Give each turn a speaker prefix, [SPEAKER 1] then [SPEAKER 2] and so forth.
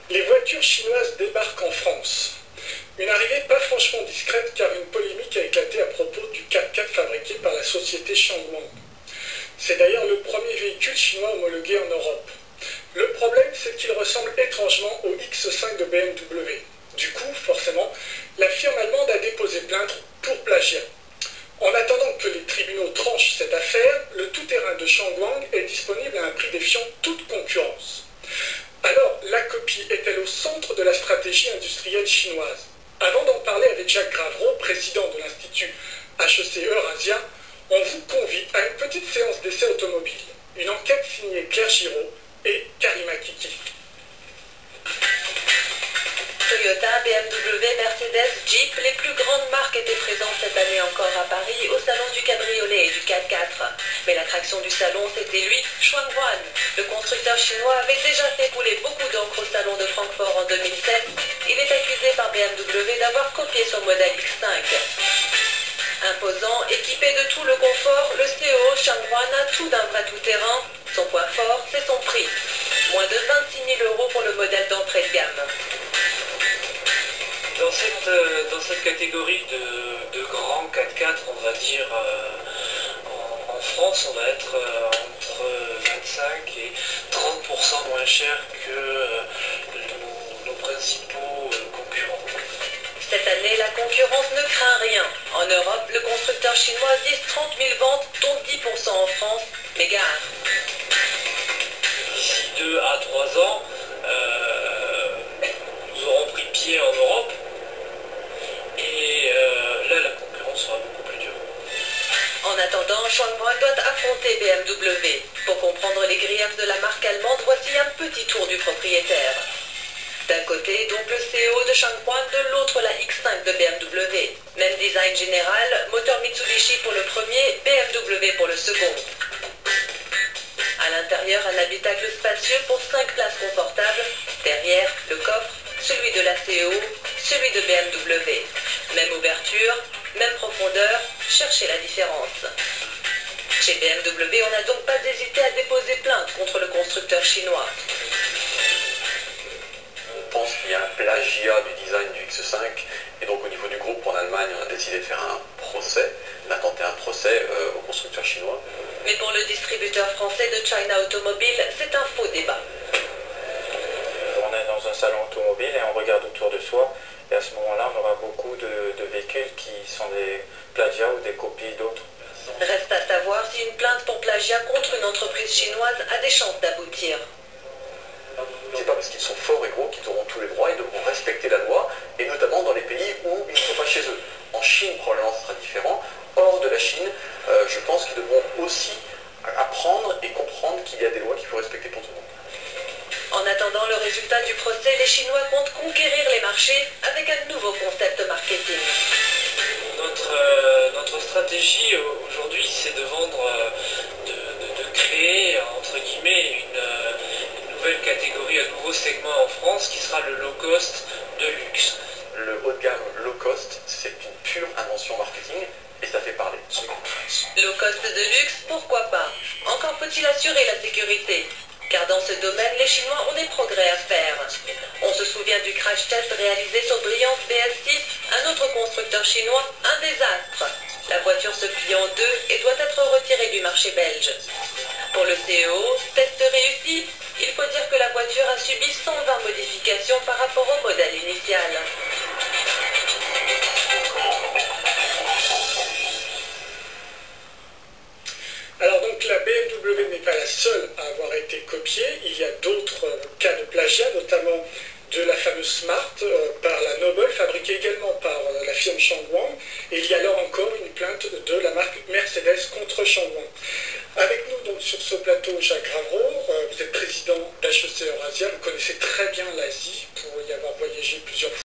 [SPEAKER 1] Les voitures chinoises débarquent en France. Une arrivée pas franchement discrète car une polémique a éclaté à propos du 4x4 fabriqué par la société Shangwang. C'est d'ailleurs le premier véhicule chinois homologué en Europe. Le problème, c'est qu'il ressemble étrangement au X5 de BMW. Du coup, forcément, la firme allemande a déposé plainte pour plagiat. En attendant que les tribunaux tranchent cette affaire, le tout-terrain de Shangwang est disponible à un prix défiant toute concurrence. Alors, la copie est-elle au centre de la stratégie industrielle chinoise? Avant d'en parler avec Jacques Gravreau, président de l'Institut HEC Eurasia, on vous convie à une petite séance d'essai automobile. Une enquête signée Claire Giraud et Karima Kiki.
[SPEAKER 2] Toyota, BMW, Mercedes, Jeep, les plus grandes marques étaient présentes cette année encore à Paris au salon du cabriolet et du 4x4. Mais l'attraction du salon, c'était lui, Shangwang. Le constructeur chinois avait déjà fait couler beaucoup d'encre au salon de Francfort en 2007. Il est accusé par BMW d'avoir copié son modèle X5. Imposant, équipé de tout le confort, le CEO Shangwang a tout d'un vrai tout-terrain. Son point fort, c'est son prix. Moins de 26 000 € pour le modèle d'entrée de gamme.
[SPEAKER 3] Dans cette catégorie de grands 4x4, on va dire, en France, on va être entre 25 et 30% moins cher que nos principaux concurrents.
[SPEAKER 2] Cette année, la concurrence ne craint rien. En Europe, le constructeur chinois vise 30 000 ventes, dont 10% en France, mais gare.
[SPEAKER 3] D'ici 2 à 3 ans, nous aurons pris pied en Europe. Et là, la concurrence sera beaucoup plus dure.
[SPEAKER 2] En attendant, Shangwang doit affronter BMW. Pour comprendre les griefs de la marque allemande, voici un petit tour du propriétaire. D'un côté, donc le CEO de Shangwang, de l'autre la X5 de BMW. Même design général, moteur Mitsubishi pour le premier, BMW pour le second. À l'intérieur, un habitacle spacieux pour 5 places confortables. Derrière, le coffre, celui de la CEO, celui de BMW. Même ouverture, même profondeur, cherchez la différence. Chez BMW, on n'a donc pas hésité à déposer plainte contre le constructeur chinois.
[SPEAKER 4] On pense qu'il y a un plagiat du design du X5 et donc au niveau du groupe en Allemagne, on a décidé de faire un procès, d'intenter un procès au constructeur chinois.
[SPEAKER 2] Mais pour le distributeur français de China Automobile, c'est un faux débat.
[SPEAKER 5] On est dans un salon automobile et on regarde autour de soi et à ce moment-là on aura beaucoup de véhicules qui sont des plagiats ou des copies d'autres.
[SPEAKER 2] Reste à savoir si une plainte pour plagiat contre une entreprise chinoise a des chances d'aboutir.
[SPEAKER 4] C'est pas parce qu'ils sont forts et gros qu'ils auront tous les droits, ils devront respecter la loi, et notamment dans les pays où ils ne sont pas chez eux. En Chine, probablement, ce sera différent. Hors de la Chine, je pense qu'ils devront aussi apprendre et comprendre qu'il y a des lois qu'il faut respecter pour tout le monde.
[SPEAKER 2] En attendant le résultat du procès, les Chinois comptent conquérir les marchés avec un nouveau concept marketing.
[SPEAKER 3] Notre stratégie aujourd'hui, c'est de vendre, de créer, entre guillemets, une nouvelle catégorie, un nouveau segment en France qui sera le low cost de luxe.
[SPEAKER 4] Le haut de gamme low cost, c'est une pure invention marketing et ça fait parler.
[SPEAKER 2] Low cost de luxe, pourquoi pas? Encore faut-il assurer la sécurité. Car dans ce domaine, les Chinois ont des progrès à faire. On se souvient du crash test réalisé sur Briance BS6, un autre constructeur chinois, un désastre. La voiture se plie en deux et doit être retirée du marché belge. Pour le CEO, test réussi, il faut dire que la voiture a subi 120 modifications par rapport au modèle initial.
[SPEAKER 1] Alors donc la BMW n'est pas la seule à avoir été copiée, il y a d'autres cas de plagiat, notamment de la fameuse Smart par la Noble, fabriquée également par la firme Shangwang, et il y a alors encore une plainte de la marque Mercedes contre Shangwang. Avec nous donc sur ce plateau Jacques Gravreau, vous êtes président d'HEC Eurasia, vous connaissez très bien l'Asie pour y avoir voyagé plusieurs fois.